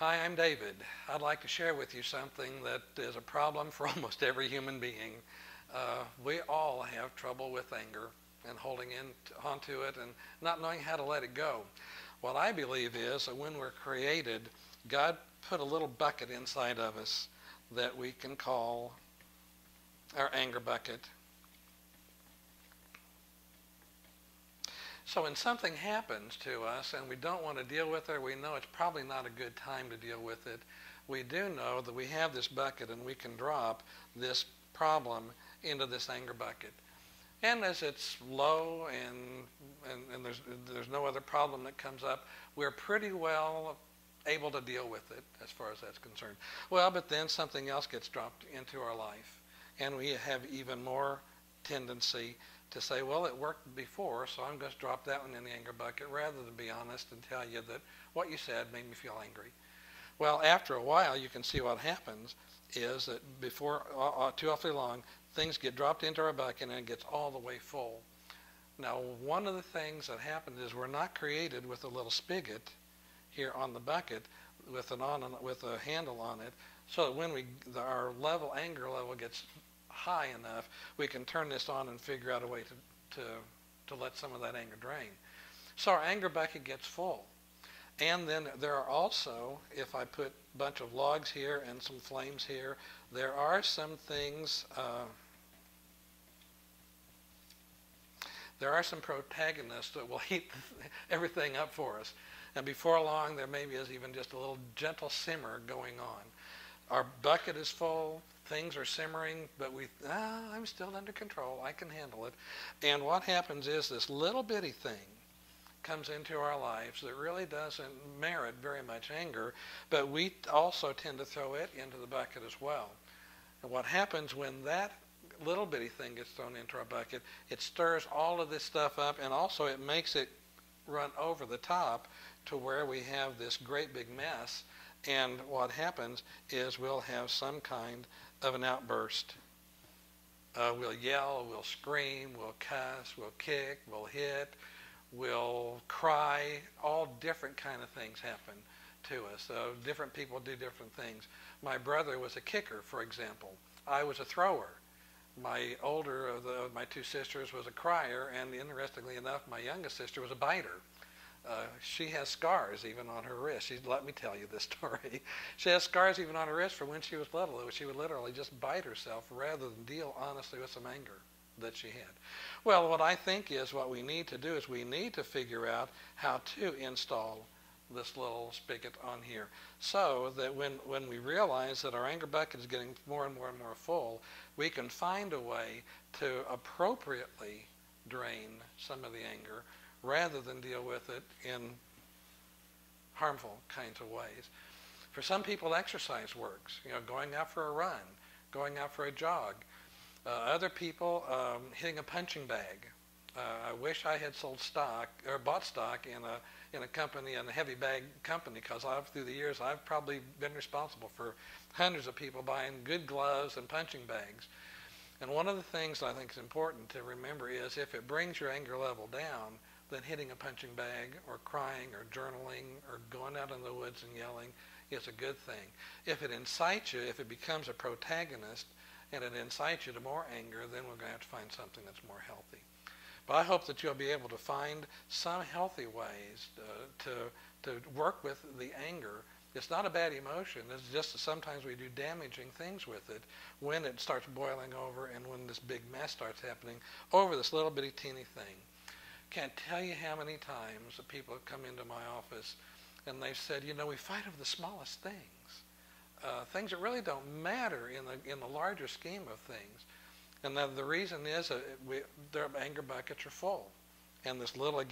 Hi, I'm David. I'd like to share with you something that is a problem for almost every human being. We all have trouble with anger and holding in onto it and not knowing how to let it go. What I believe is that when we're created, God put a little bucket inside of us that we can call our anger bucket. So when something happens to us and we don't want to deal with it, we know it's probably not a good time to deal with it, we do know that we have this bucket and we can drop this problem into this anger bucket. And as it's low and there's no other problem that comes up, we're pretty well able to deal with it as far as that's concerned. Well, but then something else gets dropped into our life, and we have even more tendency to say, well, it worked before, so I'm going to drop that one in the anger bucket rather than be honest and tell you that what you said made me feel angry. Well, after a while, you can see what happens is that before too awfully long, things get dropped into our bucket and it gets all the way full. Now, one of the things that happens is we're not created with a little spigot here on the bucket with a handle on it, so that when our anger level gets high enough, we can turn this on and figure out a way to let some of that anger drain. So our anger bucket gets full. And then there are also, if I put a bunch of logs here and some flames here, there are some things, there are some protagonists that will heat everything up for us. And before long, there maybe is even just a little gentle simmer going on. Our bucket is full, things are simmering, but I'm still under control, I can handle it. And what happens is this little bitty thing comes into our lives that really doesn't merit very much anger, but we also tend to throw it into the bucket as well. And what happens when that little bitty thing gets thrown into our bucket, it stirs all of this stuff up, and also it makes it run over the top to where we have this great big mess. And what happens is we'll have some kind of an outburst. We'll yell, we'll scream, we'll cuss, we'll kick, we'll hit, we'll cry. All different kind of things happen to us. Different people do different things. My brother was a kicker, for example. I was a thrower. My older of my two sisters was a crier, and interestingly enough, my youngest sister was a biter. She has scars even on her wrist. Let me tell you this story. She has scars even on her wrist from when she was little. She would literally just bite herself rather than deal honestly with some anger that she had. Well, what I think is what we need to do is we need to figure out how to install this little spigot on here so that when we realize that our anger bucket is getting more and more and more full, we can find a way to appropriately drain some of the anger rather than deal with it in harmful kinds of ways. For some people, exercise works. Going out for a run, going out for a jog. Other people, hitting a punching bag. I wish I had sold stock or bought stock in a company, in a heavy bag company, because through the years I've probably been responsible for hundreds of people buying good gloves and punching bags. And one of the things I think is important to remember is if it brings your anger level down, then hitting a punching bag or crying or journaling or going out in the woods and yelling is a good thing. If it incites you, if it becomes a protagonist and it incites you to more anger, then we're going to have to find something that's more healthy. But I hope that you'll be able to find some healthy ways to work with the anger. It's not a bad emotion. It's just that sometimes we do damaging things with it when it starts boiling over and when this big mess starts happening over this little bitty teeny thing. Can't tell you how many times that people have come into my office and they've said, we fight over the smallest things. Things that really don't matter in the larger scheme of things. And then the reason is their anger buckets are full. And this little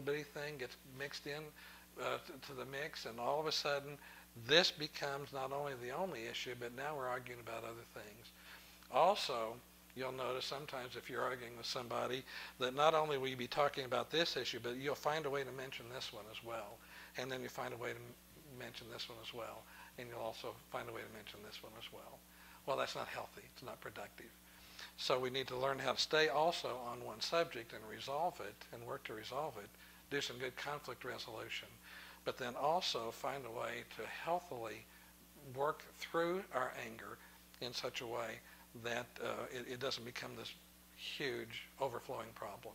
bitty thing gets mixed in to the mix, and all of a sudden this becomes not only the only issue, but now we're arguing about other things. Also, you'll notice sometimes if you're arguing with somebody that not only will you be talking about this issue, but you'll find a way to mention this one as well. And then you find a way to mention this one as well. And you'll also find a way to mention this one as well. Well, that's not healthy. It's not productive. So we need to learn how to stay also on one subject and resolve it and work to resolve it. Do some good conflict resolution. but then also find a way to healthily work through our anger in such a way that it doesn't become this huge overflowing problem.